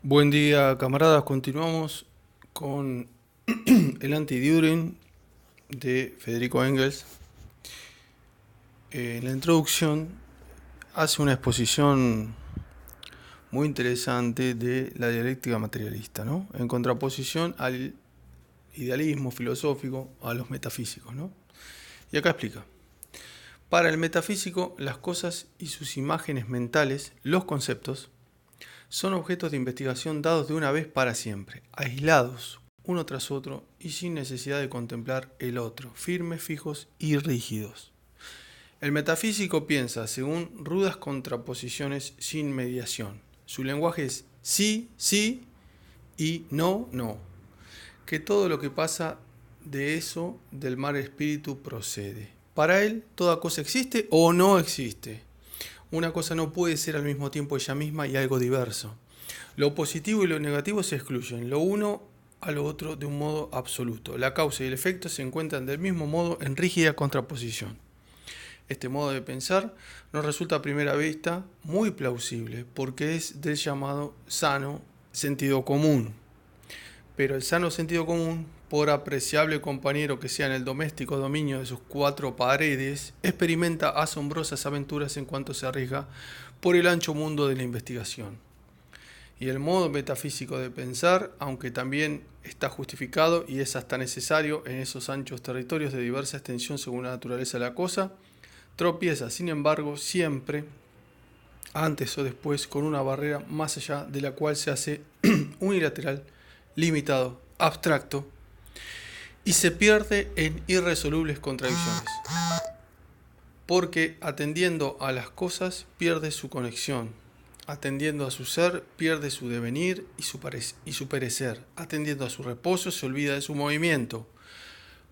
Buen día, camaradas. Continuamos con el Anti-Düring de Federico Engels. En la introducción hace una exposición muy interesante de la dialéctica materialista, ¿no? En contraposición al idealismo filosófico, a los metafísicos, ¿no? Y acá explica. Para el metafísico, las cosas y sus imágenes mentales, los conceptos, son objetos de investigación dados de una vez para siempre, aislados uno tras otro y sin necesidad de contemplar el otro, firmes, fijos y rígidos. El metafísico piensa según rudas contraposiciones sin mediación. Su lenguaje es sí, sí y no, no. Que todo lo que pasa de eso del mar espíritu procede. Para él, toda cosa existe o no existe. Una cosa no puede ser al mismo tiempo ella misma y algo diverso. Lo positivo y lo negativo se excluyen, lo uno a lo otro de un modo absoluto. La causa y el efecto se encuentran del mismo modo en rígida contraposición. Este modo de pensar nos resulta a primera vista muy plausible porque es del llamado sano sentido común. Pero el sano sentido común, por apreciable compañero que sea en el doméstico dominio de sus cuatro paredes, experimenta asombrosas aventuras en cuanto se arriesga por el ancho mundo de la investigación. Y el modo metafísico de pensar, aunque también está justificado y es hasta necesario en esos anchos territorios de diversa extensión según la naturaleza de la cosa, tropieza, sin embargo, siempre, antes o después, con una barrera más allá de la cual se hace unilateral, limitado, abstracto, y se pierde en irresolubles contradicciones. Porque atendiendo a las cosas pierde su conexión, atendiendo a su ser pierde su devenir y su perecer, atendiendo a su reposo se olvida de su movimiento,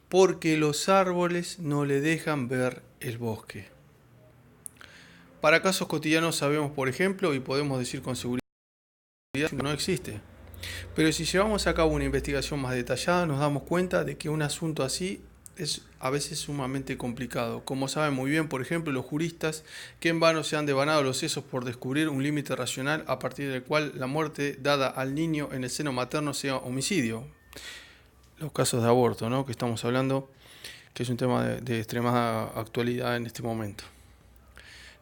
porque los árboles no le dejan ver el bosque. Para casos cotidianos sabemos, por ejemplo, y podemos decir con seguridad que no existe. Pero si llevamos a cabo una investigación más detallada, nos damos cuenta de que un asunto así es a veces sumamente complicado. Como saben muy bien, por ejemplo, los juristas que en vano se han devanado los sesos por descubrir un límite racional a partir del cual la muerte dada al niño en el seno materno sea homicidio. Los casos de aborto, ¿no?, que estamos hablando, que es un tema de extrema actualidad en este momento.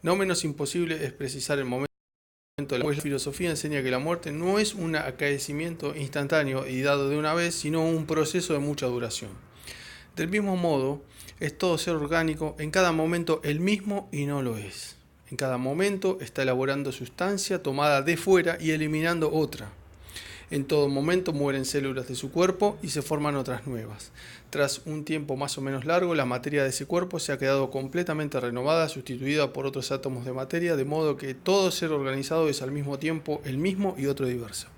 No menos imposible es precisar el momento. La filosofía enseña que la muerte no es un acaecimiento instantáneo y dado de una vez, sino un proceso de mucha duración. Del mismo modo, es todo ser orgánico en cada momento el mismo y no lo es. En cada momento está elaborando sustancia tomada de fuera y eliminando otra. En todo momento mueren células de su cuerpo y se forman otras nuevas. Tras un tiempo más o menos largo, la materia de ese cuerpo se ha quedado completamente renovada, sustituida por otros átomos de materia, de modo que todo ser organizado es al mismo tiempo el mismo y otro diverso.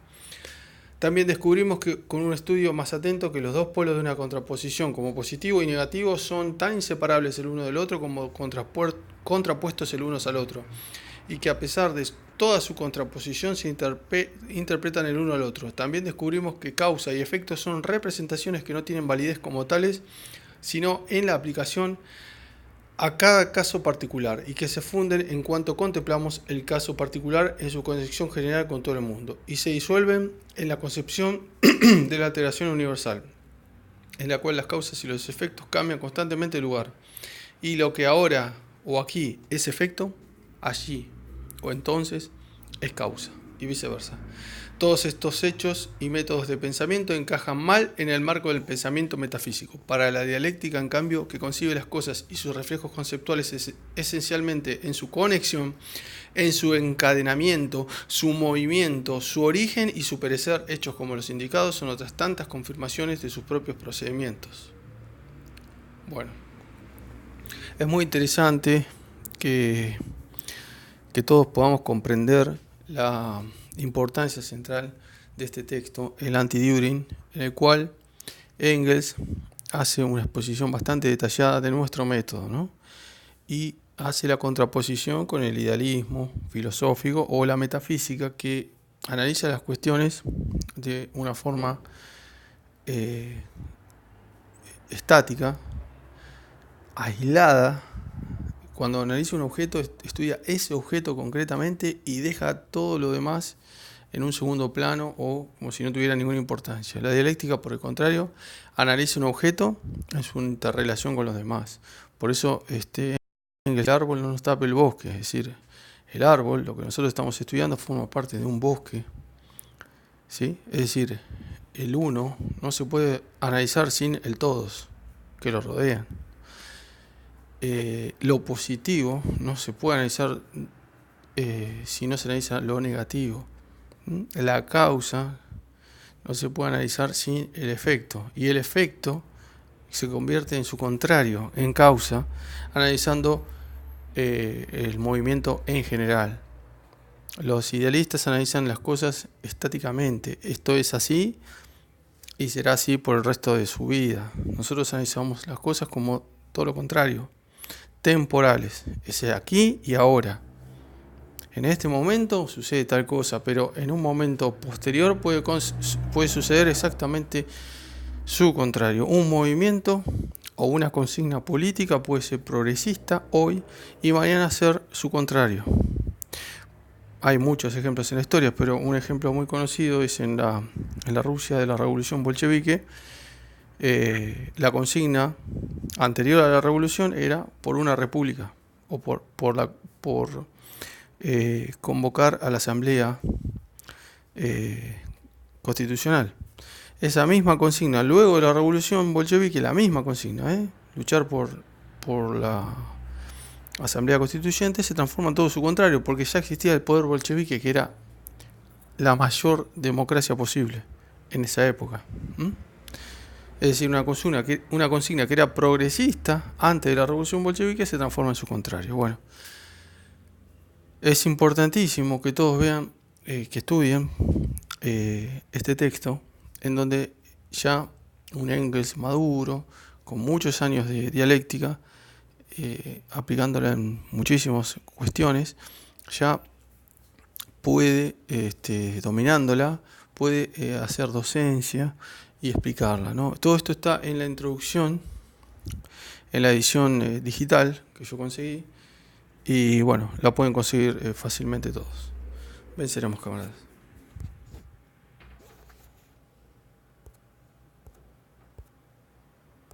También descubrimos que con un estudio más atento que los dos polos de una contraposición como positivo y negativo son tan inseparables el uno del otro como contrapuestos el uno al otro, y que a pesar de toda su contraposición se interpretan el uno al otro. También descubrimos que causa y efecto son representaciones que no tienen validez como tales, sino en la aplicación a cada caso particular, y que se funden en cuanto contemplamos el caso particular en su conexión general con todo el mundo, y se disuelven en la concepción de la alteración universal, en la cual las causas y los efectos cambian constantemente de lugar, y lo que ahora o aquí es efecto, allí o entonces es causa, y viceversa. Todos estos hechos y métodos de pensamiento encajan mal en el marco del pensamiento metafísico. Para la dialéctica, en cambio, que concibe las cosas y sus reflejos conceptuales esencialmente en su conexión, en su encadenamiento, su movimiento, su origen y su perecer, hechos como los indicados, son otras tantas confirmaciones de sus propios procedimientos. Bueno, es muy interesante que todos podamos comprender la importancia central de este texto, el Anti-Düring, en el cual Engels hace una exposición bastante detallada de nuestro método, ¿no?, y hace la contraposición con el idealismo filosófico o la metafísica, que analiza las cuestiones de una forma estática, aislada. Cuando analiza un objeto, estudia ese objeto concretamente y deja todo lo demás en un segundo plano o como si no tuviera ninguna importancia. La dialéctica, por el contrario, analiza un objeto en su interrelación con los demás. Por eso el árbol no nos tapa el bosque, es decir, el árbol, lo que nosotros estamos estudiando, forma parte de un bosque, ¿sí? Es decir, el uno no se puede analizar sin el todos que lo rodean. Lo positivo no se puede analizar si no se analiza lo negativo. La causa no se puede analizar sin el efecto. Y el efecto se convierte en su contrario, en causa, analizando el movimiento en general. Los idealistas analizan las cosas estáticamente. Esto es así y será así por el resto de su vida. Nosotros analizamos las cosas como todo lo contrario, temporales, es aquí y ahora. En este momento sucede tal cosa, pero en un momento posterior puede suceder exactamente su contrario. Un movimiento o una consigna política puede ser progresista hoy y mañana ser su contrario. Hay muchos ejemplos en la historia, pero un ejemplo muy conocido es en la Rusia de la Revolución Bolchevique. La consigna anterior a la revolución era por una república o por convocar a la asamblea constitucional. Esa misma consigna, luego de la revolución bolchevique, la misma consigna, luchar por la asamblea constituyente, se transforma en todo su contrario, porque ya existía el poder bolchevique, que era la mayor democracia posible en esa época. Es decir, una consigna que era progresista antes de la revolución bolchevique se transforma en su contrario. Bueno, es importantísimo que todos vean, que estudien este texto, en donde ya un Engels maduro, con muchos años de dialéctica, aplicándola en muchísimas cuestiones, ya puede, dominándola, puede hacer docencia y explicarla, ¿no? Todo esto está en la introducción, en la edición digital que yo conseguí, y bueno, la pueden conseguir fácilmente todos. Venceremos, camaradas.